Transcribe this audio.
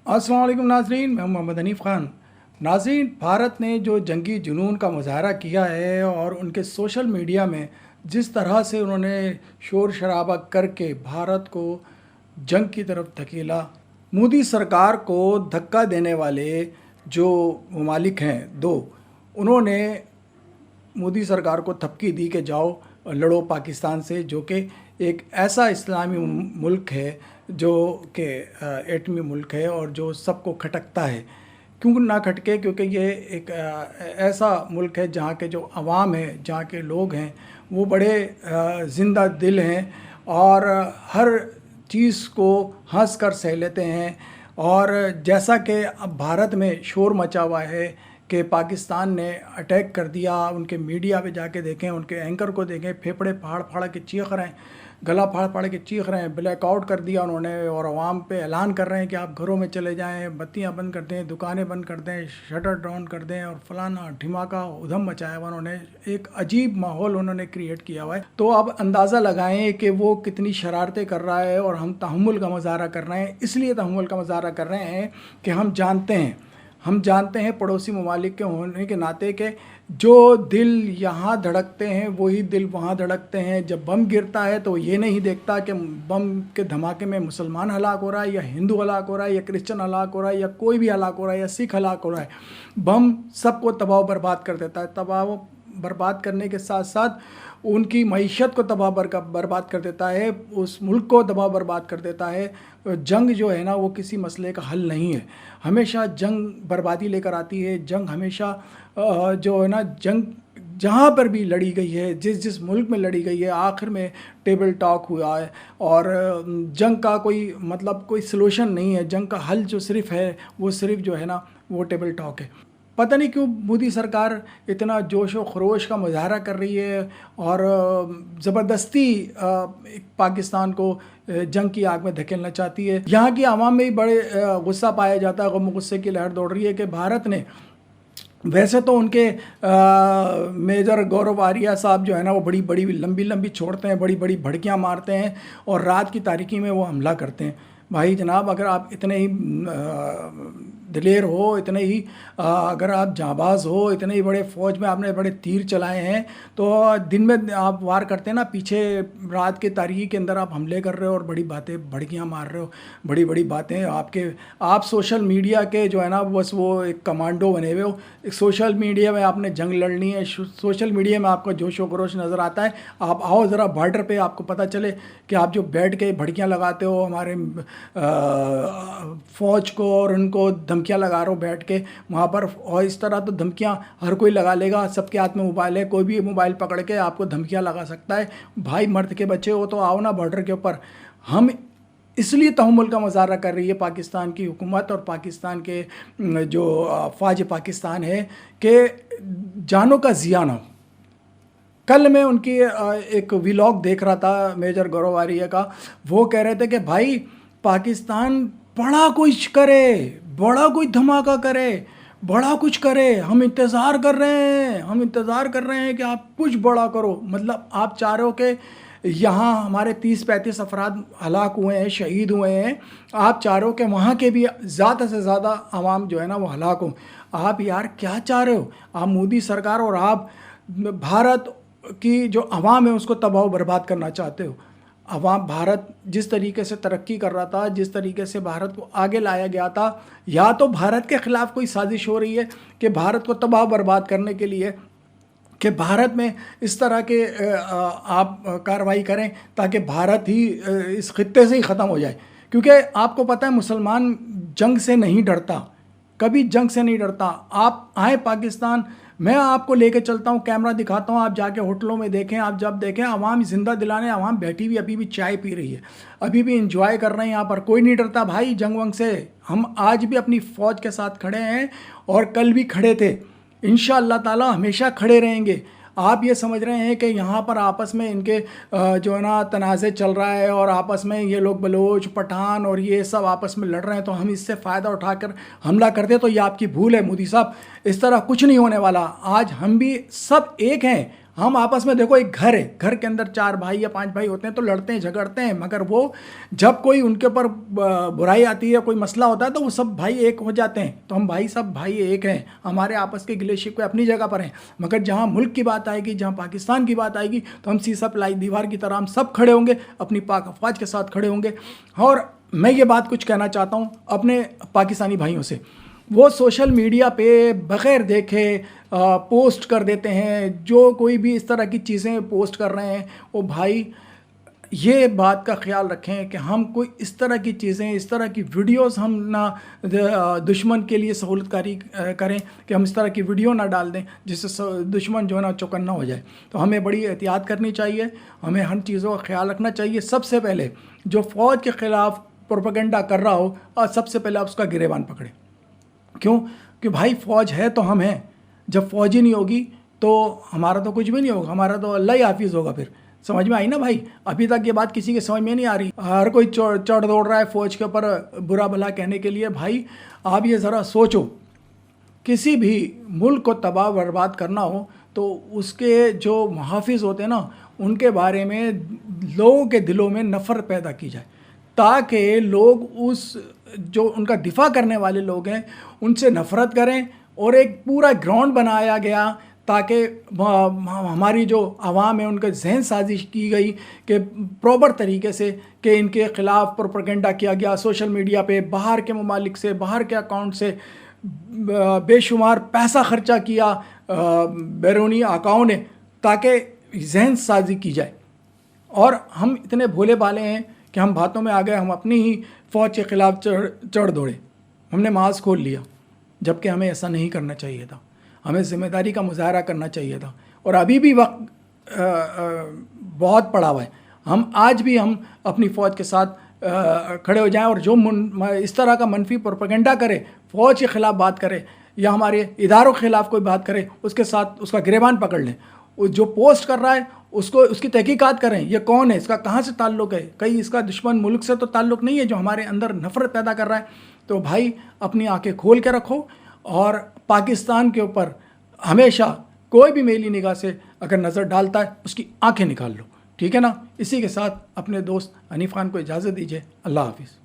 अस्सलाम वालेकुम नाजरीन, मैं मोहम्मद हनीफ़ ख़ान। नाजरीन, भारत ने जो जंगी जुनून का मुज़ाहरा किया है और उनके सोशल मीडिया में जिस तरह से उन्होंने शोर शराबा करके भारत को जंग की तरफ धकेला, मोदी सरकार को धक्का देने वाले जो ममालिक हैं दो, उन्होंने मोदी सरकार को थपकी दी कि जाओ लड़ो पाकिस्तान से, जो कि एक ऐसा इस्लामी मुल्क है जो कि एटमी मुल्क है और जो सबको खटकता है। क्यों ना खटके? क्योंकि ये एक ऐसा मुल्क है जहाँ के जो अवाम है, जहाँ के लोग हैं, वो बड़े ज़िंदा दिल हैं और हर चीज़ को हंस कर सह लेते हैं। और जैसा कि अब भारत में शोर मचा हुआ है कि पाकिस्तान ने अटैक कर दिया, उनके मीडिया पे जाके देखें, उनके एंकर को देखें, फेफड़े फाड़ फाड़ के चीख रहे हैं, गला फाड़ फाड़ के चीख रहे हैं, ब्लैकआउट कर दिया उन्होंने और आवाम पे ऐलान कर रहे हैं कि आप घरों में चले जाएं, बत्तियां बंद कर दें, दुकानें बंद कर दें, शटर डाउन कर दें और फलाना ढिमाका उधम मचाया हुआ उन्होंने। एक अजीब माहौल उन्होंने क्रिएट किया हुआ है। तो अब अंदाज़ा लगाएं कि वो कितनी शरारतें कर रहा है और हम तहम्मुल का मुजाहरा कर रहे हैं। इसलिए तहम्मुल का मुजाहरा कर रहे हैं कि हम जानते हैं पड़ोसी ममालिक के होने के नाते के जो दिल यहाँ धड़कते हैं वही दिल वहाँ धड़कते हैं। जब बम गिरता है तो ये नहीं देखता कि बम के धमाके में मुसलमान हलाक हो रहा है या हिंदू हलाक हो रहा है या क्रिश्चियन हलाक हो रहा है या कोई भी हलाक हो रहा है या सिख हलाक हो रहा है। बम सबको तबाह बर्बाद कर देता है। तबाह बर्बाद करने के साथ साथ उनकी मईशत को तबाह बर्बाद कर देता है, उस मुल्क को तबाह बर्बाद कर देता है। जंग जो है ना, वो किसी मसले का हल नहीं है। हमेशा जंग बर्बादी लेकर आती है। जंग हमेशा जो है ना, जंग जहाँ पर भी लड़ी गई है, जिस जिस मुल्क में लड़ी गई है, आखिर में टेबल टॉक हुआ है। और जंग का कोई सलूशन नहीं है। जंग का हल जो सिर्फ है वो सिर्फ जो है ना, वो टेबल टॉक है। पता नहीं क्यों मोदी सरकार इतना जोश व खरोश का मुजाहरा कर रही है और ज़बरदस्ती पाकिस्तान को जंग की आग में धकेलना चाहती है। यहाँ की आवाम में भी बड़े गुस्सा पाया जाता है, गम गुस्से की लहर दौड़ रही है कि भारत ने, वैसे तो उनके मेजर गौरव आर्या साहब जो है ना, वो बड़ी बड़ी लंबी लंबी छोड़ते हैं, बड़ी बड़ी भड़कियाँ मारते हैं और रात की तारीकी में वो हमला करते हैं। भाई जनाब, अगर आप इतने ही दिलेर हो, इतने ही अगर आप जांबाज हो, इतने ही बड़े फ़ौज में आपने बड़े तीर चलाए हैं, तो दिन में आप वार करते हैं ना, पीछे रात के तारीकी के अंदर आप हमले कर रहे हो और बड़ी बातें भड़कियाँ मार रहे हो, बड़ी बड़ी बातें आप सोशल मीडिया के जो है ना, बस वो एक कमांडो बने हुए हो। सोशल मीडिया में आपने जंग लड़नी है, सोशल मीडिया में आपका जोश व खरोश नज़र आता है। आप आओ ज़रा बॉर्डर पे, आपको पता चले कि आप जो बैठ के भड़कियाँ लगाते हो हमारे फ़ौज को और उनको धमकियाँ लगा रहे हो बैठ के वहाँ पर, और इस तरह तो धमकियाँ हर कोई लगा लेगा। सबके हाथ में मोबाइल है, कोई भी मोबाइल पकड़ के आपको धमकियाँ लगा सकता है। भाई मर्द के बच्चे हो तो आओ ना बॉर्डर के ऊपर। हम इसलिए तहम्मुल का मुजाहरा कर रही है पाकिस्तान की हुकूमत और पाकिस्तान के जो फ़ौज पाकिस्तान है कि जानों का ज़िया ना हो। कल मैं उनकी एक व्लॉग देख रहा था मेजर गौरव आर्या का। वो कह रहे थे कि भाई पाकिस्तान बड़ा कुछ करे, बड़ा कोई धमाका करे, बड़ा कुछ करे, हम इंतज़ार कर रहे हैं, हम इंतज़ार कर रहे हैं कि आप कुछ बड़ा करो। मतलब आप चाह रहे हो कि यहाँ हमारे 30-35 अफराद हलाक हुए हैं, शहीद हुए हैं, आप चाह रहे हो कि वहाँ के भी ज़्यादा से ज़्यादा आवाम जो है ना वो हलाक हो। आप यार क्या चाह रहे हो? आप मोदी सरकार और आप भारत की जो अवाम है उसको तबाह बर्बाद करना चाहते हो। भारत जिस तरीके से तरक्की कर रहा था, जिस तरीके से भारत को आगे लाया गया था, या तो भारत के ख़िलाफ़ कोई साजिश हो रही है कि भारत को तबाह बर्बाद करने के लिए, कि भारत में इस तरह के आप कार्रवाई करें ताकि भारत ही इस खित्ते से ही ख़त्म हो जाए। क्योंकि आपको पता है मुसलमान जंग से नहीं डरता, कभी जंग से नहीं डरता। आप आए पाकिस्तान, मैं आपको लेके चलता हूँ, कैमरा दिखाता हूँ, आप जाके होटलों में देखें, आप जब देखें आवाम जिंदा दिलाने, आवाम बैठी हुई अभी भी चाय पी रही है, अभी भी इंजॉय कर रहे हैं। यहाँ पर कोई नहीं डरता भाई जंग वंग से। हम आज भी अपनी फ़ौज के साथ खड़े हैं और कल भी खड़े थे, इंशाअल्लाह ताला हमेशा खड़े रहेंगे। आप ये समझ रहे हैं कि यहाँ पर आपस में इनके जो है ना तनाज़े चल रहा है और आपस में ये लोग बलोच पठान और ये सब आपस में लड़ रहे हैं, तो हम इससे फ़ायदा उठाकर हमला करते हैं, तो ये आपकी भूल है मोदी साहब। इस तरह कुछ नहीं होने वाला। आज हम भी सब एक हैं, हम आपस में देखो, एक घर है, घर के अंदर 4 भाई या 5 भाई होते हैं तो लड़ते हैं झगड़ते हैं, मगर वो जब कोई उनके ऊपर बुराई आती है, कोई मसला होता है तो वो सब भाई एक हो जाते हैं। तो हम भाई सब भाई एक हैं, हमारे आपस के गिले शिकवे अपनी जगह पर हैं। मगर जहाँ मुल्क की बात आएगी, जहाँ पाकिस्तान की बात आएगी, तो हम सीसा पिलाई दीवार की तरह हम सब खड़े होंगे, अपनी पाक अफवाज के साथ खड़े होंगे। और मैं ये बात कुछ कहना चाहता हूँ अपने पाकिस्तानी भाइयों से, वो सोशल मीडिया पे बग़ैर देखे पोस्ट कर देते हैं, जो कोई भी इस तरह की चीज़ें पोस्ट कर रहे हैं, वो भाई ये बात का ख्याल रखें कि हम कोई इस तरह की चीज़ें, इस तरह की वीडियोस हम ना दुश्मन के लिए सहूलतकारी करें कि हम इस तरह की वीडियो ना डाल दें जिससे दुश्मन जो है ना चौकन्ना हो जाए। तो हमें बड़ी एहतियात करनी चाहिए, हमें हर चीज़ों का ख्याल रखना चाहिए। सबसे पहले जो फ़ौज के ख़िलाफ़ प्रोपेगेंडा कर रहा हो, और सबसे पहले आप उसका गिरेबान पकड़ें। क्यों? कि भाई फ़ौज है तो हम हैं, जब फ़ौज ही नहीं होगी तो हमारा तो कुछ भी नहीं होगा, हमारा तो अल्लाह ही हाफिज़ होगा। फिर समझ में आई ना भाई? अभी तक ये बात किसी के समझ में नहीं आ रही, हर कोई चढ़ दौड़ रहा है फ़ौज के ऊपर बुरा भला कहने के लिए। भाई आप ये ज़रा सोचो, किसी भी मुल्क को तबाह बर्बाद करना हो तो उसके जो मुहाफ़िज़ होते हैं ना, उनके बारे में लोगों के दिलों में नफ़रत पैदा की जाए, ताकि लोग उस जो उनका दिफा करने वाले लोग हैं उनसे नफ़रत करें। और एक पूरा ग्राउंड बनाया गया ताकि हमारी जो आवाम है उनका जहन साजिश की गई कि प्रॉपर तरीके से कि इनके ख़िलाफ़ प्रोपेगेंडा किया गया सोशल मीडिया पे, बाहर के ममालिक से, बाहर के अकाउंट से बेशुमार पैसा ख़र्चा किया बैरूनी आकाओं ने, ताकि जहन साजी की जाए। और हम इतने भोले भाले हैं कि हम बातों में आ गए, हम अपनी ही फ़ौज के ख़िलाफ़ चढ़ दौड़े, हमने मास्क खोल लिया, जबकि हमें ऐसा नहीं करना चाहिए था। हमें ज़िम्मेदारी का मुज़ाहरा करना चाहिए था। और अभी भी वक्त बहुत पड़ा हुआ है, हम आज भी हम अपनी फ़ौज के साथ खड़े हो जाएं। और जो इस तरह का मनफी प्रोपेगेंडा करे, फ़ौज के ख़िलाफ़ बात करे या हमारे इदारों के ख़िलाफ़ कोई बात करे, उसके साथ उसका गिरेबान पकड़ लें। जो पोस्ट कर रहा है उसको, उसकी तहकीकात करें, ये कौन है, इसका कहाँ से ताल्लुक़ है, कहीं इसका दुश्मन मुल्क से तो ताल्लुक़ नहीं है जो हमारे अंदर नफ़रत पैदा कर रहा है। तो भाई अपनी आंखें खोल के रखो, और पाकिस्तान के ऊपर हमेशा कोई भी मेली निगाह से अगर नज़र डालता है उसकी आंखें निकाल लो, ठीक है ना? इसी के साथ अपने दोस्त हनीफ़ खान को इजाज़त दीजिए। अल्लाह हाफ़िज़।